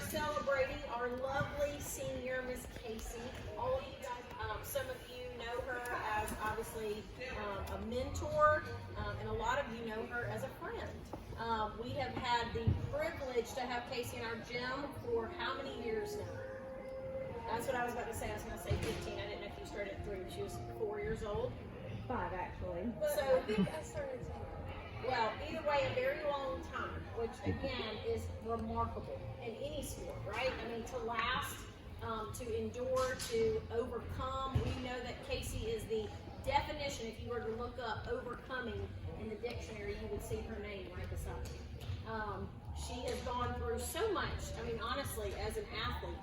celebrating our lovely senior, Miss Casey. All of you guys, some of you know her as obviously a mentor, and a lot of you know her as a friend. We have had the privilege to have Casey in our gym for how many years now? That's what I was about to say. I was going to say 15. I didn't know if you started at 3. She was 4 years old. 5 actually. So I think I started. Well, either way, a very long time, which again is remarkable in any sport, right? I mean, to last, to endure, to overcome. We know that Casey is the definition. If you were to look up overcoming in the dictionary, you would see her name right beside it. She has gone through so much. I mean, honestly, as an athlete.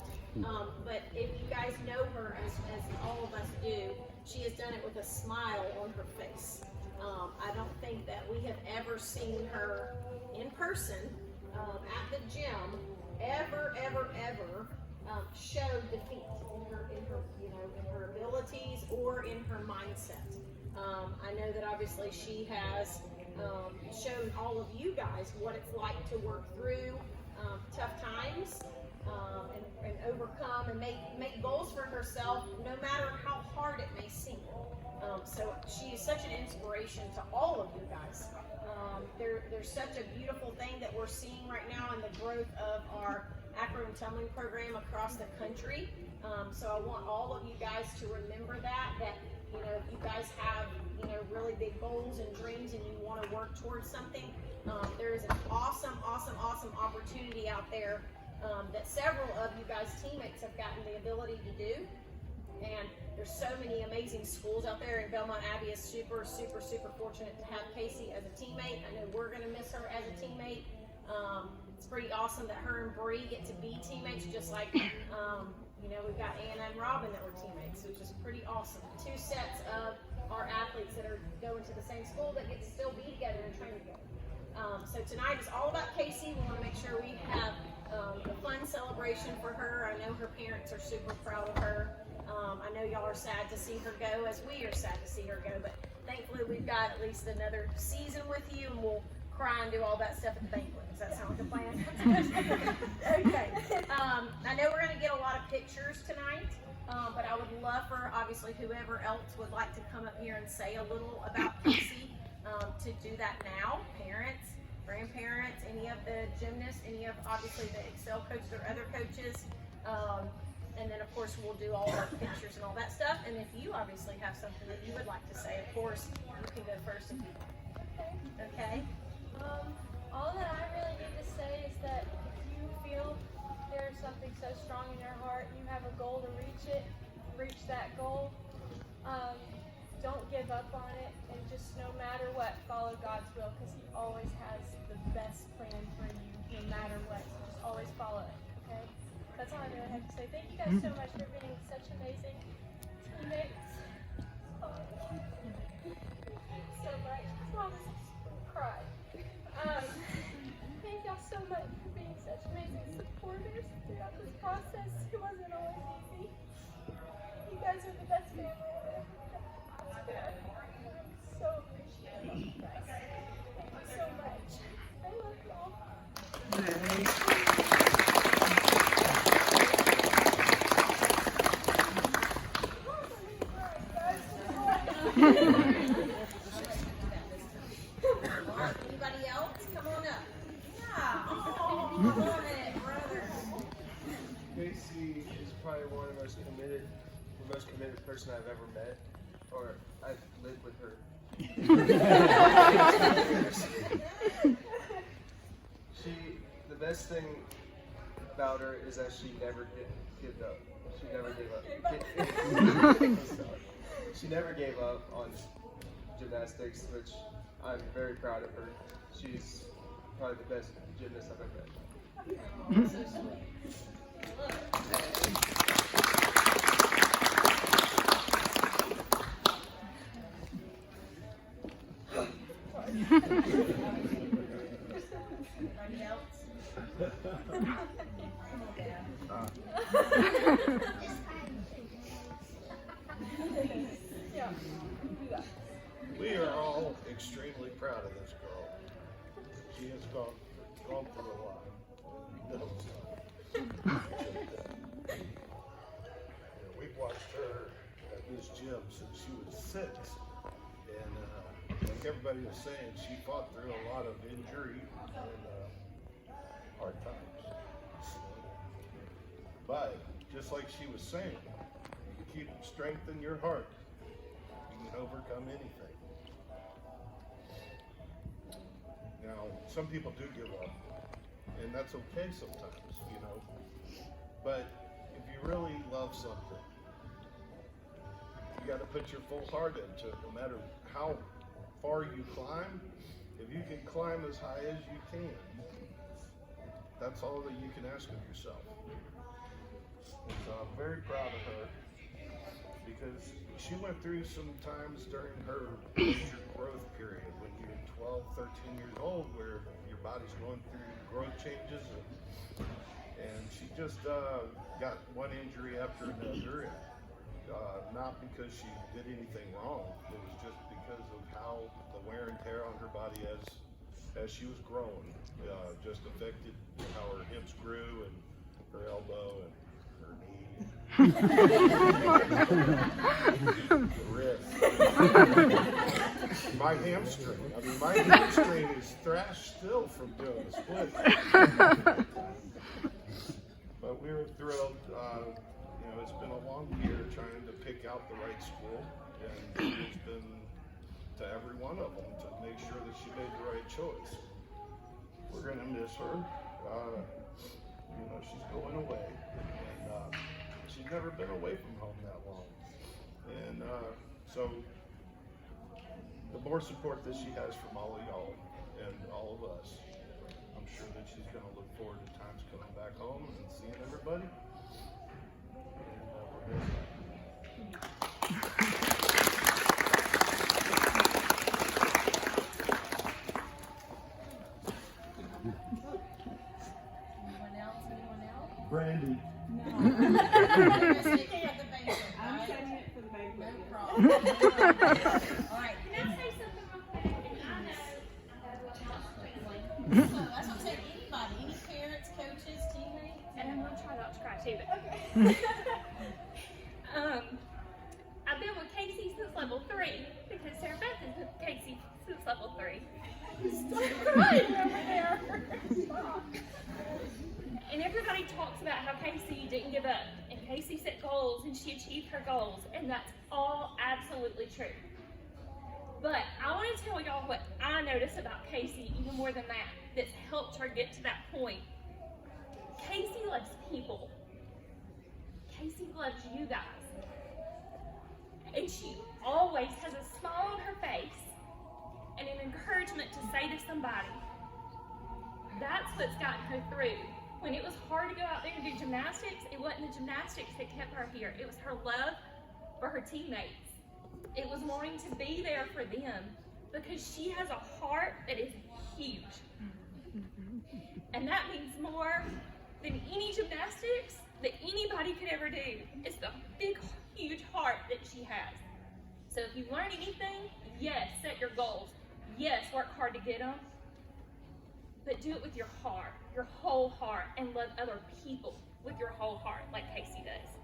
But if you guys know her, as all of us do, she has done it with a smile on her face. I don't think that we have ever seen her in person at the gym ever show defeat in her abilities or in her mindset. I know that obviously she has shown all of you guys what it's like to work through tough times and overcome and make goals for herself, no matter how hard it may seem. So she is such an inspiration to all of you guys. There's such a beautiful thing that we're seeing right now in the growth of our acro and tumbling program across the country. So I want all of you guys to remember that if you guys have really big goals and dreams and you want to work towards something, there is an awesome opportunity out there that several of you guys teammates have gotten the ability to do. And there's so many amazing schools out there, and Belmont Abbey is super fortunate to have Casey as a teammate. I know we're going to miss her as a teammate. It's pretty awesome that her and Bree get to be teammates, just like we've got Anna and Robin that were teammates, which is pretty awesome. 2 sets of our athletes that are going to the same school that get to still be together and train together. So tonight is all about Casey. We want to make sure we have a fun celebration for her. I know her parents are super proud of her. I know y'all are sad to see her go, as we are sad to see her go, but thankfully we've got at least another season with you, and we'll cry and do all that stuff at the banquet. Does that sound like a plan? Okay. I know we're going to get a lot of pictures tonight, but I would love for, obviously, whoever else would like to come up here and say a little about Casey to do that now. Parents, grandparents, any of the gymnasts, any of, obviously, the Excel coaches or other coaches. And then, of course, we'll do all our pictures and all that stuff. And if you obviously have something that you would like to say, of course, you can go first if you want. Okay? All that I really need to say is that if you feel there's something so strong in your heart, you have a goal to reach that goal, don't give up on it, and just no matter what, follow God's will, because He always has the best plan for you, no matter what. So just always follow it, okay? That's all I really have to say. Thank you guys so much for being such amazing teammates. So much. Promise I'll cry. Thank y'all so much for being such amazing supporters throughout this process. It wasn't always easy. You guys are the best family I've ever had. So appreciative, you guys. Thank you so much. I love y'all. Anybody else? Come on up. Yeah. Oh, love it, brother. Casey is probably one of the most committed person I've ever met, or I've lived with her. The best thing about her is that she never gave up. She never gave up. She never gave up on gymnastics, which I'm very proud of her. She's probably the best gymnast I've ever met. So sweet. Anybody else? We are all extremely proud of this girl. She has gone through a lot. We've watched her at this gym since she was 6, and like everybody was saying, she fought through a lot of injury and hard times. But just like she was saying, you keep strength in your heart, you can overcome anything. Now, some people do give up, and that's okay sometimes, you know. But if you really love something, you got to put your full heart into it, no matter how far you climb. If you can climb as high as you can, that's all that you can ask of yourself. And so I'm very proud of her, because she went through some times during her major growth period when you're 12, 13 years old, where your body's going through growth changes, and she just got one injury after another, and not because she did anything wrong. It was just because of how the wear and tear on her body as she was growing just affected how her hips grew and her elbow and her knee, the wrist, my hamstring. I mean, my hamstring is thrashed still from doing the split. But we were thrilled. You know, it's been a long year trying to pick out the right school, and it's been to every one of them to make sure that she made the right choice. We're gonna miss her. You know, she's going away, and she's never been away from home that long. And so the more support that she has from all of y'all and all of us, I'm sure that she's gonna look forward to times coming back home and seeing everybody. And we're gonna Brandy. I'm setting it for the baby. No problem. All right. Can I say something real quick? I know So that's what I'm saying. Anybody, any parents, coaches, teammates. and I'm gonna try not to cry too, but I've been with Casey since level 3 because Sarah Beth has been with Casey since level 3. Stop crying over there. Stop. And everybody talks about how Casey didn't give up, and Casey set goals, and she achieved her goals, and that's all absolutely true. But I want to tell y'all what I noticed about Casey, even more than that, that's helped her get to that point. Casey loves people. Casey loves you guys. And she always has a smile on her face and an encouragement to say to somebody. That's what's gotten her through. When it was hard to go out there and do gymnastics, it wasn't the gymnastics that kept her here. It was her love for her teammates. It was wanting to be there for them, because she has a heart that is huge. And that means more than any gymnastics that anybody could ever do. It's the big, huge heart that she has. So if you learn anything, yes, set your goals. Yes, work hard to get them. But do it with your heart, your whole heart, and love other people with your whole heart, like Casey does.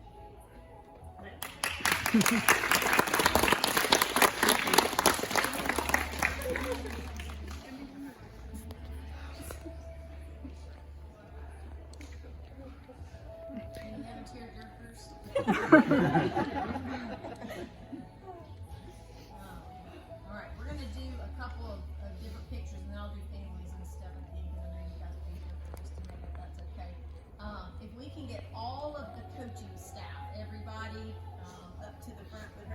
Any other tearjerkers? All right, we're gonna do a couple of different pictures, and then I'll do families and stuff at the end, because I know you guys will be here for just a minute, if that's okay. If we can get all of the coaching staff, everybody, up to the front with her.